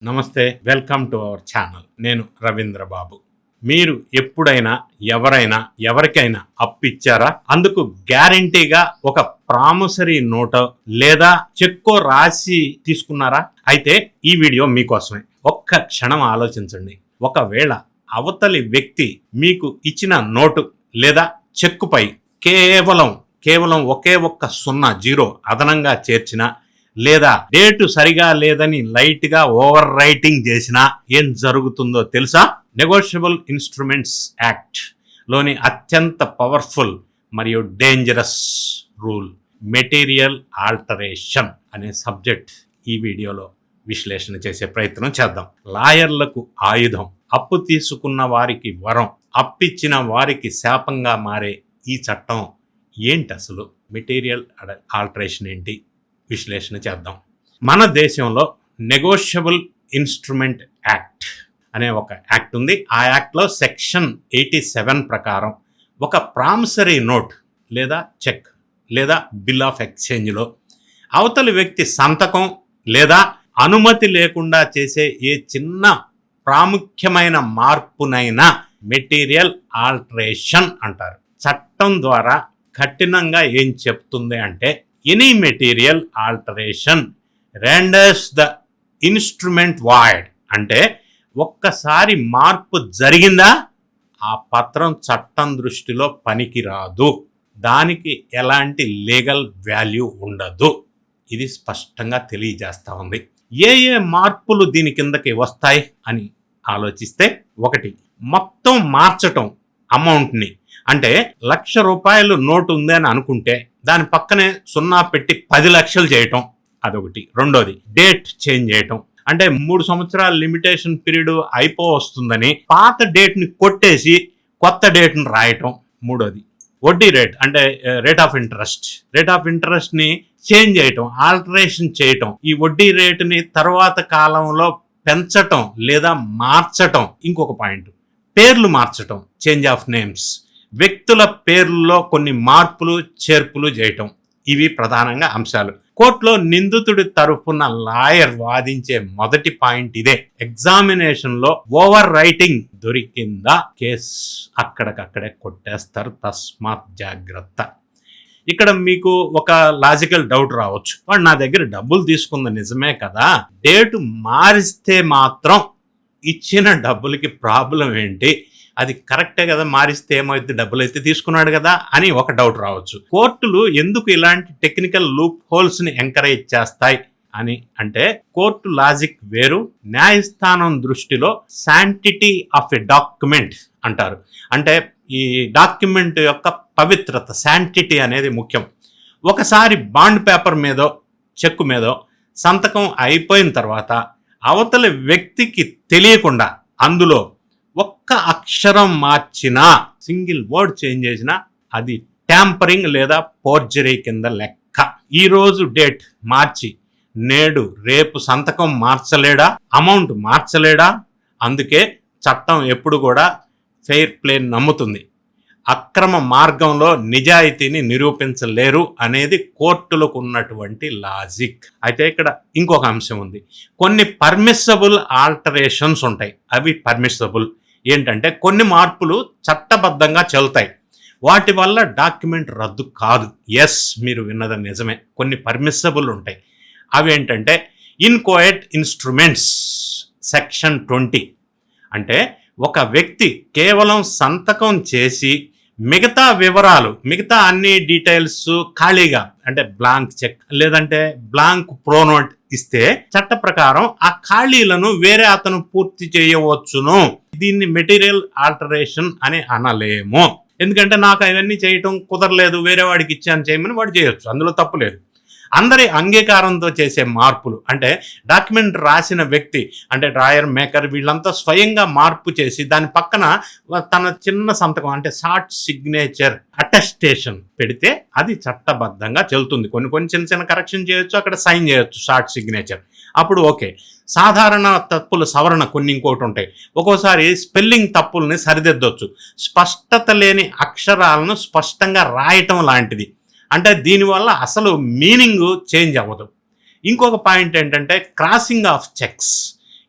నమస్తే, welcome to our channel. నేను రవీంద్ర బాబు. మీరు ఎప్పుడైనా ఎవరికైనా అప్పిచ్చారా? అందుకు గ్యారంటీగా ఒక ప్రామిసరీ నోటో లేదా చెక్కో రాసి తీసుకున్నారా? అయితే ఈ వీడియో మీకోసమే. ఒక్క క్షణం ఆలోచించండి. ఒకవేళ అవతలి వ్యక్తి మీకు ఇచ్చిన నోటు లేదా చెక్కుపై కేవలం ఒకే ఒక్క 0 అదనంగా చేర్చినా లేదా డేటు సరిగా లేదని లైట్ గా ఓవర్ రైటింగ్ చేసినా ఏం జరుగుతుందో తెలుసా? నెగోషియబుల్ ఇన్స్ట్రుమెంట్స్ యాక్ట్ లోని అత్యంత పవర్ఫుల్ మరియు డేంజరస్ రూల్ మెటీరియల్ ఆల్టరేషన్ అనే సబ్జెక్ట్ ఈ వీడియోలో విశ్లేషణ చేసే ప్రయత్నం చేద్దాం. లాయర్లకు ఆయుధం, అప్పు తీసుకున్న వారికి వరం, అప్పిచ్చిన వారికి శాపంగా మారే ఈ చట్టం ఏంటి? అసలు మెటీరియల్ ఆల్టరేషన్ ఏంటి? విశ్లేషణ చేద్దాం. మన దేశంలో నెగోషియబుల్ ఇన్స్ట్రుమెంట్ యాక్ట్ అనే ఒక యాక్ట్ ఉంది. ఆ యాక్ట్లో సెక్షన్ 87 ప్రకారం ఒక ప్రామిసరీ నోట్ లేదా చెక్ లేదా బిల్ ఆఫ్ ఎక్స్చేంజ్లో అవతలి వ్యక్తి సంతకం లేదా అనుమతి లేకుండా చేసే ఏ చిన్న ప్రాముఖ్యమైన మార్పునైనా మెటీరియల్ ఆల్టరేషన్ అంటారు. చట్టం ద్వారా కఠినంగా ఏం చెప్తుంది అంటే, any material alteration renders the instrument void. అంటే ఒక్కసారి మార్పు జరిగిందా ఆ పత్రం చట్టం దృష్టిలో పనికిరాదు, దానికి ఎలాంటి లీగల్ వాల్యూ ఉండదు. ఇది స్పష్టంగా తెలియజేస్తా ఉంది. ఏ మార్పులు దీని కిందకి వస్తాయి అని ఆలోచిస్తే, 1, మొత్తం మార్చటం అమౌంట్ని. అంటే 1,00,000 రూపాయలు నోటు ఉంది అని అనుకుంటే దాని పక్కనే 0 పెట్టి 10 లక్షలు చేయటం, అదొకటి. 2, డేట్ చేంజ్ చేయటం. అంటే 3 సంవత్సరాల లిమిటేషన్ పీరియడ్ వస్తుందని పాత డేట్ని కొట్టేసి కొత్త డేట్ని రాయటం. 3, వడ్డీ రేట్ అంటే రేట్ ఆఫ్ ఇంట్రెస్ట్ని చేంజ్ చేయటం, ఆల్టరేషన్ చేయటం. ఈ వడ్డీ రేటుని తర్వాత కాలంలో పెంచటం లేదా మార్చటం. ఇంకొక పాయింట్, పేర్లు మార్చటం, చేంజ్ ఆఫ్ నేమ్స్. వ్యక్తుల పేర్లలో కొన్ని మార్పులు చేర్పులు చేయటం. ఇవి ప్రధానంగా అంశాలు. కోర్టులో నిందితుడి తరఫున లాయర్ వాదించే మొదటి పాయింట్ ఇదే. ఎగ్జామినేషన్ లో ఓవర్ రైటింగ్ దొరికిందా కేసు అక్కడికక్కడే కొట్టేస్తారు. తస్మాత్ జాగ్రత్త. ఇక్కడ మీకు ఒక లాజికల్ డౌట్ రావచ్చు, వాడు నా దగ్గర డబ్బులు తీసుకుంది నిజమే కదా, డేటు మారిస్తే మాత్రం ఇచ్చిన డబ్బులకి ప్రాబ్లం ఏంటి, అది కరెక్టే కదా, మారిస్తే ఏమైతే, డబ్బులు అయితే తీసుకున్నాడు కదా అని ఒక డౌట్ రావచ్చు. కోర్టులు ఎందుకు ఇలాంటి టెక్నికల్ లూప్ హోల్స్ ని ఎంకరేజ్ చేస్తాయి అని అంటే, కోర్టు లాజిక్ వేరు, న్యాయస్థానం దృష్టిలో శాంటిటీ ఆఫ్ ఎ డాక్యుమెంట్ అంటారు. అంటే ఈ డాక్యుమెంట్ యొక్క పవిత్రత, శాంటిటీ అనేది ముఖ్యం. ఒకసారి బాండ్ పేపర్ మీదో చెక్కు మీదో సంతకం అయిపోయిన తర్వాత అవతలి వ్యక్తికి తెలియకుండా అందులో ఒక్క అక్షరం మార్చినా, సింగిల్ వర్డ్ చేంజ్ చేసినా అది ట్యాంపరింగ్ లేదా ఫోర్జరీ కింద లెక్క. ఈరోజు డేట్ మార్చి రేపు సంతకం మార్చలేడా, అమౌంట్ మార్చలేడా? అందుకే చట్టం ఎప్పుడు కూడా ఫెయిర్ ప్లే నమ్ముతుంది. అక్రమ మార్గంలో నిజాయితీని నిరూపించలేరు అనేది కోర్టులకు ఉన్నటువంటి లాజిక్. అయితే ఇక్కడ ఇంకొక అంశం ఉంది. కొన్ని పర్మిసబుల్ ఆల్టరేషన్స్ ఉంటాయి. అవి పర్మిసబుల్ ఏంటంటే, కొన్ని మార్పులు చట్టబద్ధంగా చెల్లుతాయి, వాటి వల్ల డాక్యుమెంట్ రద్దు కాదు. ఎస్, మీరు విన్నది నిజమే. కొన్ని పర్మిసబుల్ ఉంటాయి. అవి ఏంటంటే, ఇన్కోయట్ ఇన్స్ట్రుమెంట్స్ సెక్షన్ 20. అంటే ఒక వ్యక్తి కేవలం సంతకం చేసి మిగతా వివరాలు, మిగతా అన్ని డీటెయిల్స్ ఖాళీగా, అంటే బ్లాంక్ చెక్ లేదంటే బ్లాంక్ ప్రోనోట్ ఇస్తే చట్ట ప్రకారం ఆ ఖాళీలను వేరే అతను పూర్తి చేయవచ్చును. దీన్ని మెటీరియల్ ఆల్టరేషన్ అని అనలేము. ఎందుకంటే నాకు అవన్నీ చేయటం కుదరలేదు, వేరే వాడికి ఇచ్చాను చేయమని వాడు చేయొచ్చు, అందులో తప్పు లేదు. అందరి అంగీకారంతో చేసే మార్పులు అంటే డాక్యుమెంట్ రాసిన వ్యక్తి అంటే డ్రాయర్, మేకర్ వీళ్ళంతా స్వయంగా మార్పు చేసి దాని పక్కన తన చిన్న సంతకం అంటే షార్ట్ సిగ్నేచర్ అటెస్టేషన్ పెడితే అది చట్టబద్ధంగా చెల్లుతుంది. కొన్ని చిన్న కరెక్షన్ చేయొచ్చు, అక్కడ సైన్ చేయొచ్చు, షార్ట్ సిగ్నేచర్, అప్పుడు ఓకే. సాధారణ తప్పుల సవరణ కొన్ని ఇంకోటి ఉంటాయి. ఒక్కోసారి స్పెల్లింగ్ తప్పుల్ని సరిదిద్దొచ్చు, స్పష్టత లేని అక్షరాలను స్పష్టంగా రాయటం లాంటిది. అంటే దీనివల్ల అసలు మీనింగ్ చేంజ్ అవ్వదు. ఇంకొక పాయింట్ ఏంటంటే క్రాసింగ్ ఆఫ్ చెక్స్.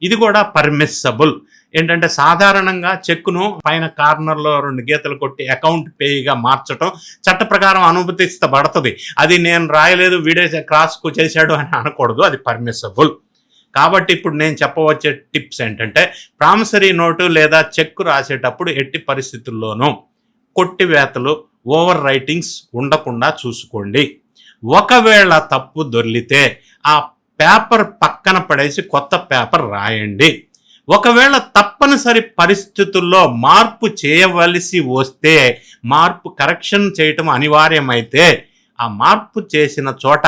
ఇది కూడా పర్మిసబుల్. ఏంటంటే సాధారణంగా చెక్కును పైన కార్నర్లో 2 గీతలు కొట్టి అకౌంట్ పేగా మార్చడం చట్ట ప్రకారం అనుమతిస్తబడుతుంది. అది నేను రాయలేదు వీడే క్రాస్కు చేశాడు అని అనకూడదు, అది పర్మిసబుల్. కాబట్టి ఇప్పుడు నేను చెప్పవచ్చే టిప్స్ ఏంటంటే, ప్రామిసరీ నోటు లేదా చెక్కు రాసేటప్పుడు ఎట్టి పరిస్థితుల్లోనూ కొట్టివేతలు, ఓవర్ రైటింగ్స్ ఉండకుండా చూసుకోండి. ఒకవేళ తప్పు దొర్లితే ఆ పేపర్ పక్కన పడేసి కొత్త పేపర్ రాయండి. ఒకవేళ తప్పనిసరి పరిస్థితుల్లో మార్పు చేయవలసి వస్తే, మార్పు కరెక్షన్ చేయటం అనివార్యమైతే, ఆ మార్పు చేసిన చోట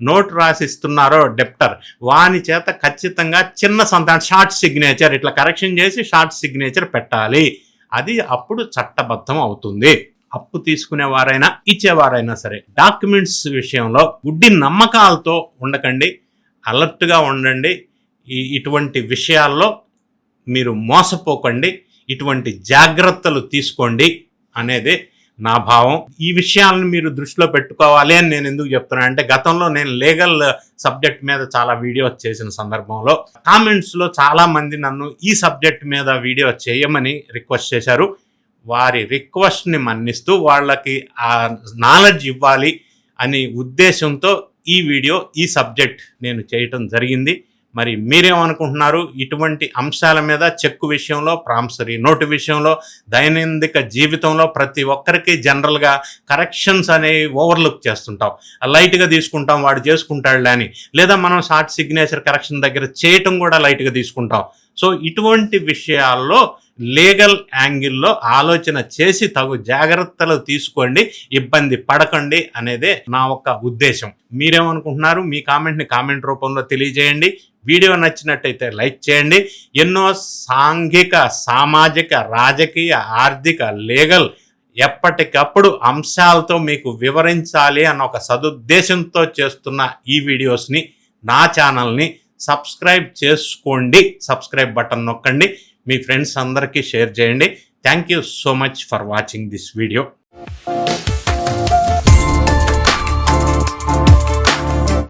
నోట్ రాసిస్తున్నారో డెప్టర్ వాని చేత ఖచ్చితంగా చిన్న సంతకం, షార్ట్ సిగ్నేచర్, ఇట్లా కరెక్షన్ చేసి షార్ట్ సిగ్నేచర్ పెట్టాలి. అది అప్పుడు చట్టబద్ధం అవుతుంది. అప్పు తీసుకునేవారైనా ఇచ్చేవారైనా సరే డాక్యుమెంట్స్ విషయంలో గుడ్డి నమ్మకాలతో ఉండకండి, అలర్ట్గా ఉండండి. ఇటువంటి విషయాల్లో మీరు మోసపోకండి, ఇటువంటి జాగ్రత్తలు తీసుకోండి అనేది నా భావం. ఈ విషయాలను మీరు దృష్టిలో పెట్టుకోవాలి అని నేను ఎందుకు చెప్తున్నాను అంటే, గతంలో నేను లీగల్ సబ్జెక్ట్ మీద చాలా వీడియోస్ చేసిన సందర్భంలో కామెంట్స్లో చాలా మంది నన్ను ఈ సబ్జెక్ట్ మీద వీడియో చేయమని రిక్వెస్ట్ చేశారు. వారి రిక్వెస్ట్ని మన్నిస్తూ వాళ్ళకి ఆ నాలెడ్జ్ ఇవ్వాలి అనే ఉద్దేశంతో ఈ వీడియో, ఈ సబ్జెక్ట్ నేను చేయటం జరిగింది. మరి మీరేమనుకుంటున్నారు? ఇటువంటి అంశాల మీద చెక్కు విషయంలో, ప్రామిసరీ నోటు విషయంలో, దైనందిక జీవితంలో ప్రతి ఒక్కరికి జనరల్గా కరెక్షన్స్ అనేవి ఓవర్లుక్ చేస్తుంటాం, లైట్గా తీసుకుంటాం, వాడు చేసుకుంటాడులే అని. లేదా మనం షార్ట్ సిగ్నేచర్ కరెక్షన్ దగ్గర చేయటం కూడా లైట్గా తీసుకుంటాం. సో ఇటువంటి విషయాల్లో లీగల్ యాంగిల్లో ఆలోచన చేసి తగు జాగ్రత్తలు తీసుకోండి, ఇబ్బంది పడకండి అనేదే నా ఒక ఉద్దేశం. మీరేమనుకుంటున్నారు? మీ కామెంట్ని కామెంట్ రూపంలో తెలియజేయండి. వీడియో నచ్చినట్టయితే లైక్ చేయండి. ఎన్నో సాంఘిక, సామాజిక, రాజకీయ, ఆర్థిక, లీగల్ ఎప్పటికప్పుడు అంశాలతో మీకు వివరించాలి అన్న ఒక సదుద్దేశంతో చేస్తున్న ఈ వీడియోస్ని, నా ఛానల్ని సబ్స్క్రైబ్ చేసుకోండి. సబ్స్క్రైబ్ బటన్ నొక్కండి, మీ ఫ్రెండ్స్ అందరికీ షేర్ చేయండి. Thank you so much for watching this video.